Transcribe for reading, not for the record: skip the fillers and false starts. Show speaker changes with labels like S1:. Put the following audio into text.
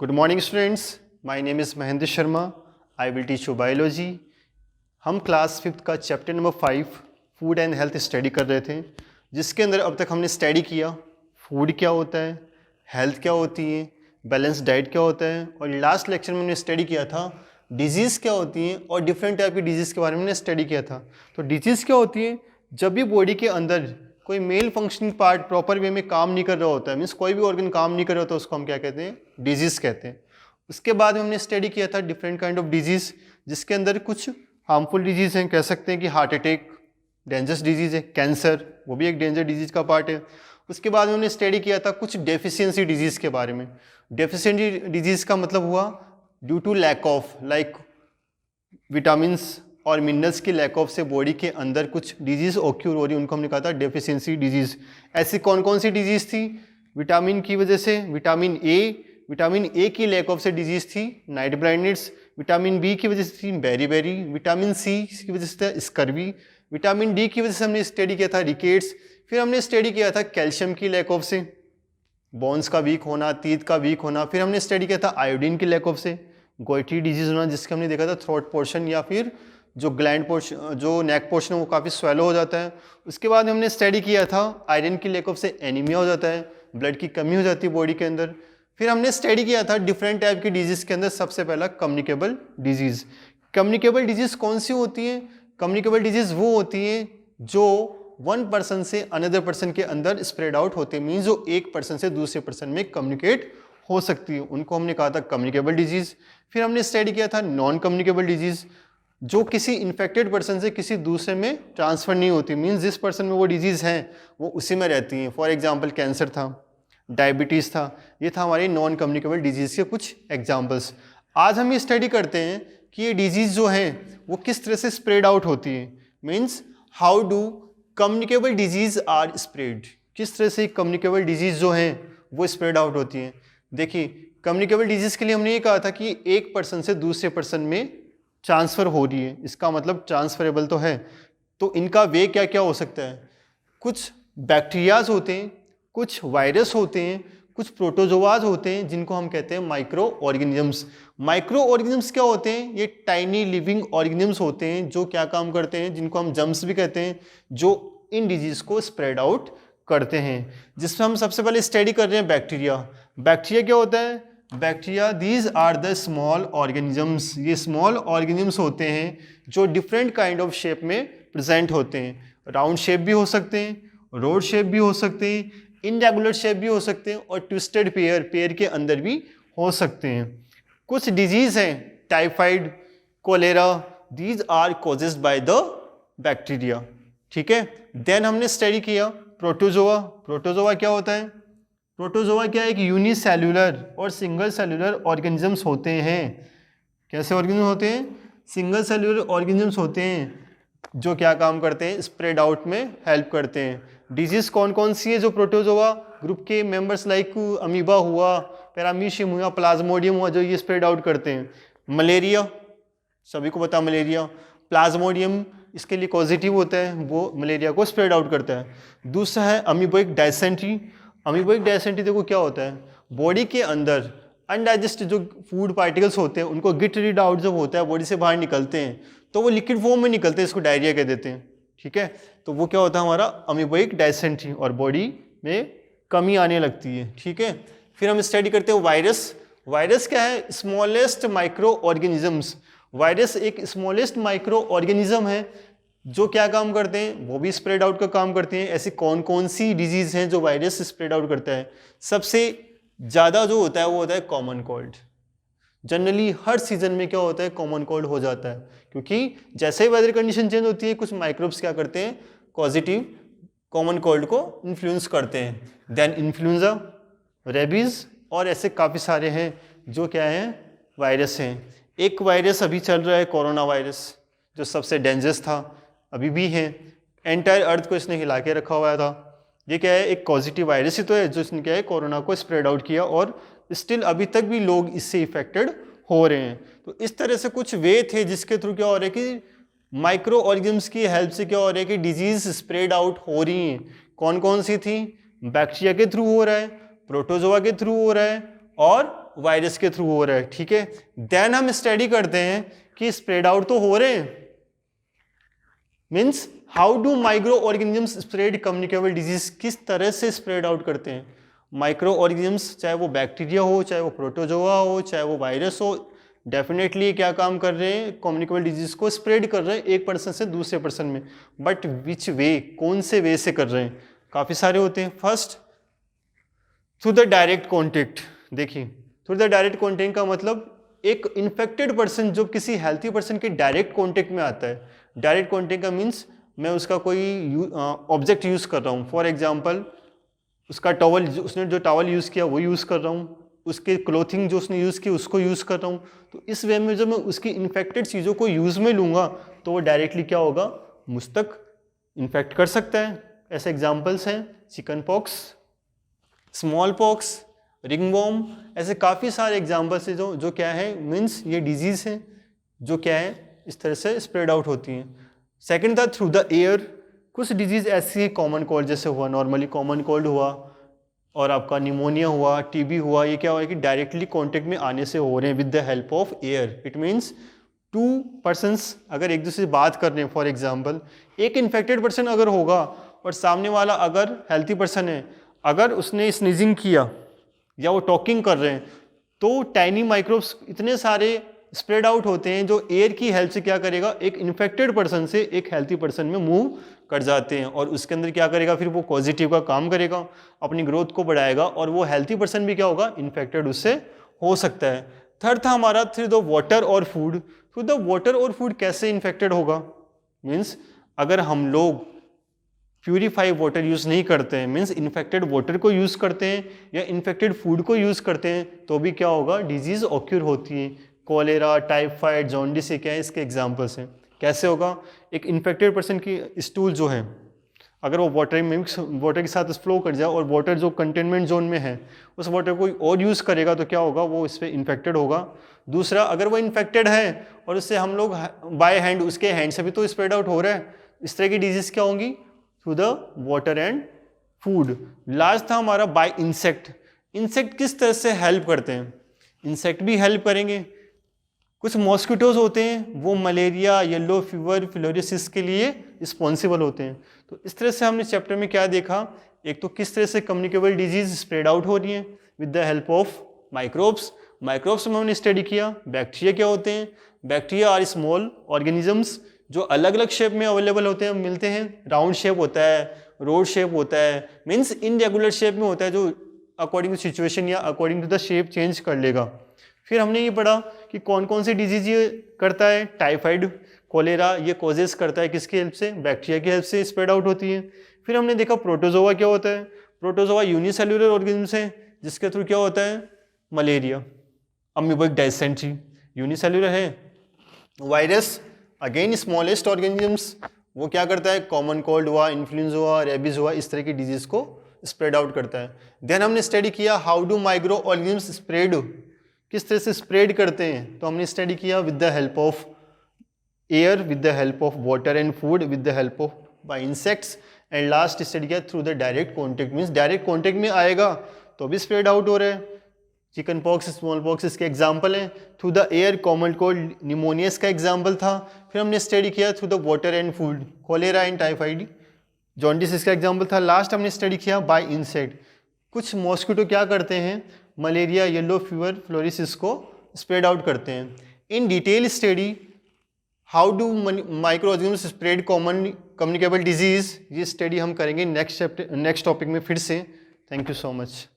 S1: Good morning students, my name is Mahendra Sharma. I will teach you biology. हम class 5th का chapter number 5 food and health study कर रहे थे, जिसके अंदर अब तक हमने स्टडी किया फूड क्या होता है, हेल्थ क्या होती है, बैलेंस डाइट क्या होता है, और लास्ट लेक्चर में हमने स्टडी किया था डिजीज़ क्या होती हैं और डिफरेंट टाइप की डिजीज़ के बारे में हमने स्टडी किया था। तो डिजीज़ क्या होती है? जब भी बॉडी के अंदर कोई malfunctioning part proper way में काम नहीं कर रहा होता है, मीन्स कोई भी ऑर्गन काम नहीं कर रहा होता, उसको हम क्या कहते हैं? डिजीज़ कहते हैं। उसके बाद हमने स्टडी किया था डिफरेंट काइंड ऑफ डिजीज़, जिसके अंदर कुछ हार्मफुल डिजीज़ हैं, कह सकते हैं कि हार्ट अटैक डेंजरस डिजीज़ है, कैंसर वो भी एक डेंजर डिजीज़ का पार्ट है। उसके बाद हमने स्टडी किया था कुछ डेफिशिएंसी डिजीज़ के बारे में। डेफिशिएंसी डिजीज़ का मतलब हुआ due to lack of like vitamins और मिनरल्स की लैक ऑफ से बॉडी के अंदर कुछ डिजीज़ ऑक्यूर हो रही, उनको हमने कहा था डेफिशिएंसी डिजीज़। ऐसी कौन कौन सी डिजीज़ थी? विटामिन की वजह से विटामिन ए की लैक ऑफ से डिजीज़ थी नाइट ब्लाइंडनेस, विटामिन बी की वजह से थी बेरी, विटामिन सी की वजह से था स्कर्वी, विटामिन डी की वजह से हमने स्टडी किया था रिकेट्स। फिर हमने स्टडी किया था कैल्शियम की लैक ऑफ से बोन्स का वीक होना, टीथ का वीक होना। फिर हमने स्टडी किया था आयोडीन की लैक ऑफ से गोइटरी डिजीज़ होना, जिसके हमने देखा था थ्रोट पोर्शन या फिर जो ग्लैंड पोर्शन, जो नेक पोर्शन है वो काफ़ी स्वेलो हो जाता है। उसके बाद हमने स्टडी किया था आयरन की लैक ऑफ से एनीमिया हो जाता है, ब्लड की कमी हो जाती है बॉडी के अंदर। फिर हमने स्टडी किया था डिफरेंट टाइप की डिजीज़ के अंदर सबसे पहला कम्युनिकेबल डिजीज़। कम्युनिकेबल डिजीज़ कौन सी होती है? कम्युनिकेबल डिजीज़ वो होती है जो वन पर्सन से अनदर पर्सन के अंदर स्प्रेड आउट होते हैं, मीन्स जो एक पर्सन से दूसरे पर्सन में कम्युनिकेट हो सकती है, उनको हमने कहा था कम्युनिकेबल डिजीज़। फिर हमने स्टडी किया था नॉन कम्युनिकेबल डिजीज़, जो किसी इन्फेक्टेड पर्सन से किसी दूसरे में ट्रांसफ़र नहीं होती, मीन्स जिस पर्सन में वो डिजीज़ हैं वो उसी में रहती हैं। फॉर एग्जांपल कैंसर था, डायबिटीज़ था, ये था हमारी नॉन कम्युनिकेबल डिजीज़ के कुछ एग्जांपल्स। आज हम ये स्टडी करते हैं कि ये डिजीज़ जो हैं वो किस तरह से स्प्रेड आउट होती है, means how do communicable disease are spread, किस तरह से कम्युनिकेबल डिजीज़ जो हैं वो स्प्रेड आउट होती हैं। देखिए कम्युनिकेबल डिजीज़ के लिए हमने ये कहा था कि एक पर्सन से दूसरे पर्सन में ट्रांसफ़र हो रही है, इसका मतलब ट्रांसफरेबल तो है। तो इनका वे क्या क्या हो सकता है? कुछ बैक्टीरियाज होते हैं, कुछ वायरस होते हैं, कुछ प्रोटोजोआज होते हैं जिनको हम कहते हैं माइक्रो ऑर्गेनिजम्स। माइक्रो ऑर्गेनिजम्स क्या होते हैं? ये टाइनी लिविंग ऑर्गेनिजम्स होते हैं जो क्या काम करते हैं, जिनको हम जर्म्स भी कहते हैं, जो इन डिजीज़ को स्प्रेड आउट करते हैं। जिसमें हम सबसे पहले स्टडी कर रहे हैं बैक्टीरिया। बैक्टीरिया क्या होता है? Bacteria these are the small organisms, ये स्मॉल ऑर्गेनिजम्स होते हैं जो डिफरेंट काइंड ऑफ शेप में प्रेजेंट होते हैं। राउंड शेप भी हो सकते हैं, रोड शेप भी हो सकते हैं, इनरेगुलर शेप भी हो सकते हैं, और ट्विस्टेड पेयर के अंदर भी हो सकते हैं। कुछ डिजीज़ हैं typhoid, cholera, these are caused by the bacteria. ठीक है, देन हमने स्टडी किया प्रोटोजोआ। प्रोटोजोआ क्या होता है? प्रोटोजोआ क्या है? एक यूनिसेल्यूलर और सिंगल सेल्यूलर ऑर्गेनिजम्स होते हैं। कैसे ऑर्गेनिज्म होते हैं? सिंगल सेल्यूलर ऑर्गेनिजम्स होते हैं जो क्या काम करते हैं? स्प्रेड आउट में हेल्प करते हैं। डिजीज़ कौन कौन सी है जो प्रोटोजोआ ग्रुप के मेंबर्स लाइक अमीबा हुआ, पैरामीशियम हुआ, प्लाज्मोडियम हुआ, जो ये स्प्रेड आउट करते हैं। मलेरिया, सभी को पता मलेरिया, प्लाज्मोडियम इसके लिए पॉजिटिव होता है, वो मलेरिया को स्प्रेड आउट करता है। दूसरा है अमीबोइक डायसेंट्री। अमीबोइक डायसेंट्री देखो क्या होता है, बॉडी के अंदर अनडाइजेस्ट जो फूड पार्टिकल्स होते हैं उनको गेट रीड आउट जब होता है, बॉडी से बाहर निकलते हैं तो वो लिक्विड फॉर्म में निकलते हैं, इसको डायरिया कह देते हैं। ठीक है, तो वो क्या होता है हमारा अमीबोइक डायसेंट्री, और बॉडी में कमी आने लगती है। ठीक है, फिर हम स्टडी करते हैं वायरस। वायरस क्या है? Smallest micro organisms. वायरस एक स्मॉलेस्ट माइक्रो ऑर्गेनिज्म है जो क्या काम करते हैं? वो भी स्प्रेड आउट का काम करते हैं। ऐसी कौन कौन सी डिजीज़ हैं जो वायरस स्प्रेड आउट करता है? सबसे ज़्यादा जो होता है वो होता है कॉमन कोल्ड। जनरली हर सीजन में क्या होता है? कॉमन कोल्ड हो जाता है, क्योंकि जैसे ही वेदर कंडीशन चेंज होती है कुछ माइक्रोब्स क्या करते हैं? पॉजिटिव कॉमन कोल्ड को इन्फ्लुएंस करते हैं। देन इन्फ्लुएंजा, रेबीज़, और ऐसे काफ़ी सारे हैं जो क्या हैं? वायरस हैं। एक वायरस अभी चल रहा है कोरोना वायरस, जो सबसे डेंजरस था, अभी भी है। एंटायर अर्थ को इसने हिला के रखा हुआ था। ये क्या है? एक पॉजिटिव वायरस ही तो है जो इसने क्या है? कोरोना को स्प्रेड आउट किया, और स्टिल अभी तक भी लोग इससे इफेक्टेड हो रहे हैं। तो इस तरह से कुछ वे थे जिसके थ्रू क्या हो रहा है कि माइक्रो ऑर्गेनिज्म्स की हेल्प से क्या हो रहा है कि डिजीज स्प्रेड आउट हो रही हैं। कौन कौन सी थी? बैक्टीरिया के थ्रू हो रहा है, प्रोटोजोआ के थ्रू हो रहा है, और वायरस के थ्रू हो रहा है, ठीक है। देन हम स्टडी करते हैं कि स्प्रेड आउट तो हो रहे हैं, means how do micro organisms spread communicable disease, किस तरह से स्प्रेड आउट करते हैं माइक्रो ऑर्गेनिजम्स, चाहे वो बैक्टीरिया हो, चाहे वो प्रोटोजोआ हो, चाहे वो वायरस हो, डेफिनेटली क्या काम कर रहे हैं, कम्युनिकेबल डिजीज को स्प्रेड कर रहे हैं एक पर्सन से दूसरे पर्सन में। बट विच वे, कौन से वे से कर रहे हैं, काफ़ी सारे होते हैं। First through the direct contact. देखिए थ्रू द डायरेक्ट कॉन्टेक्ट का मतलब एक इन्फेक्टेड पर्सन जो किसी हेल्थी पर्सन के डायरेक्ट कॉन्टेक्ट में आता है। डायरेक्ट कॉन्टेक्ट का मीन्स मैं उसका कोई ऑब्जेक्ट यूज़ कर रहा हूँ, फॉर एग्जाम्पल उसका टॉवल, उसने जो टॉवल यूज़ किया वो यूज़ कर रहा हूँ, उसके क्लोथिंग जो उसने यूज़ की उसको यूज़ कर रहा हूँ। तो इस वे में जब मैं उसकी इन्फेक्टेड चीज़ों को यूज़ में लूँगा तो वो डायरेक्टली क्या होगा, मुझ तक इन्फेक्ट कर सकता है। ऐसे एग्जाम्पल्स हैं chicken pox, small pox, ringworm, ऐसे काफ़ी सारे एग्जाम्पल्स हैं जो क्या है, मीन्स ये डिजीज़ हैं जो क्या है इस तरह से स्प्रेड आउट होती हैं। सेकेंड था थ्रू द एयर। कुछ डिजीज़ ऐसी है, कॉमन कोल्ड जैसे हुआ, नॉर्मली कॉमन कोल्ड हुआ और आपका निमोनिया हुआ, टीबी हुआ, ये क्या हुआ है कि डायरेक्टली कांटेक्ट में आने से हो रहे हैं with the help of air. It means to persons अगर एक दूसरे से बात कर रहे हैं, फॉर एग्जांपल एक इन्फेक्टेड पर्सन अगर होगा और सामने वाला अगर हेल्थी पर्सन है, अगर उसने स्नीजिंग किया या वो टॉकिंग कर रहे हैं तो टाइनी माइक्रोब्स इतने सारे स्प्रेड आउट होते हैं जो एयर की हेल्प से क्या करेगा, एक इन्फेक्टेड पर्सन से एक हेल्थी पर्सन में मूव कर जाते हैं और उसके अंदर क्या करेगा, फिर वो पॉजिटिव का काम करेगा, अपनी ग्रोथ को बढ़ाएगा और वो हेल्थी पर्सन भी क्या होगा, इन्फेक्टेड उससे हो सकता है। थर्ड था हमारा थ्रू द वाटर और फूड। थ्रू द वाटर और फूड कैसे इन्फेक्टेड होगा, मीन्स अगर हम लोग प्यूरीफाई वाटर यूज़ नहीं करते हैं, मीन्स इन्फेक्टेड वाटर को यूज़ करते हैं या इन्फेक्टेड फूड को यूज़ करते हैं तो भी क्या होगा, डिजीज़ ऑक्यूर होती है। कॉलेरा, टाइफाइड, जॉन्डिस ये क्या है, इसके एग्जांपल्स हैं। कैसे होगा, एक इन्फेक्टेड पर्सन की स्टूल जो है अगर वो वाटर मिक्स वाटर के साथ फ्लो कर जाए और वाटर जो कंटेनमेंट जोन में है उस वाटर को कोई और यूज़ करेगा तो क्या होगा, वो इस पर इन्फेक्टेड होगा। दूसरा, अगर वो इन्फेक्टेड है और उससे हम लोग बाय हैंड, उसके हैंड से भी तो स्प्रेड आउट हो रहा है, इस तरह की डिजीज़ क्या होंगी, through the water and food. Last था हमारा बाय इंसेक्ट। इंसेक्ट किस तरह से हेल्प करते हैं, इंसेक्ट भी हेल्प करेंगे। कुछ मॉस्किटोज होते हैं वो मलेरिया, येलो फीवर, फिलोरिसिस के लिए रिस्पॉन्सिबल होते हैं। तो इस तरह से हमने चैप्टर में क्या देखा, एक तो किस तरह से कम्युनिकेबल डिजीज स्प्रेड आउट हो रही है with the help of microbes. Microbes में हमने स्टडी किया बैक्टीरिया क्या होते हैं। बैक्टीरिया आर स्मॉल ऑर्गेनिजम्स जो अलग अलग शेप में अवेलेबल होते हैं, मिलते हैं। राउंड शेप होता है, रोड शेप होता है, मीन्स इनरेगुलर शेप में होता है जो अकॉर्डिंग टू सिचुएशन या according to the shape change कर लेगा। फिर हमने ये पढ़ा कि कौन कौन सी डिजीज ये करता है। टाइफाइड, कोलेरा ये कॉजेस करता है किसकी हेल्प से, बैक्टीरिया की हेल्प से स्प्रेड आउट होती है। फिर हमने देखा प्रोटोजोआ क्या होता है। प्रोटोजोआ यूनिसेल्युलर ऑर्गेनिज्म है जिसके थ्रू क्या होता है, मलेरिया, अमीबोइक डायसेंट्री यूनिसेल्युलर है। वायरस अगेन स्मॉलेस्ट ऑर्गेनिजम्स, वो क्या करता है, कॉमन कोल्ड हुआ, इन्फ्लुएंजा हुआ, रेबीज हुआ, इस तरह की डिजीज को स्प्रेड आउट करता है। देन हमने स्टडी किया how do micro organisms spread, किस तरह से स्प्रेड करते हैं। तो हमने स्टडी किया with the help of air, with the help of water and food, with the help of by insects, and last study किया through the direct contact, means direct contact में आएगा तो भी स्प्रेड आउट हो रहा है। Chicken pox, small pox इसके example हैं। Through the air common cold, pneumonia इसका एग्जाम्पल था। फिर हमने स्टडी किया through the water and food, cholera and typhoid, jaundice इसका एग्जाम्पल था। लास्ट हमने स्टडी किया बाय इंसेक्ट, कुछ मॉस्किटो क्या करते हैं, मलेरिया, येलो फीवर, फ्लोरिसिस को स्प्रेड आउट करते हैं। In detail study how do micro organisms spread common communicable disease, ये स्टडी हम करेंगे नेक्स्ट टॉपिक में फिर से। Thank you so much.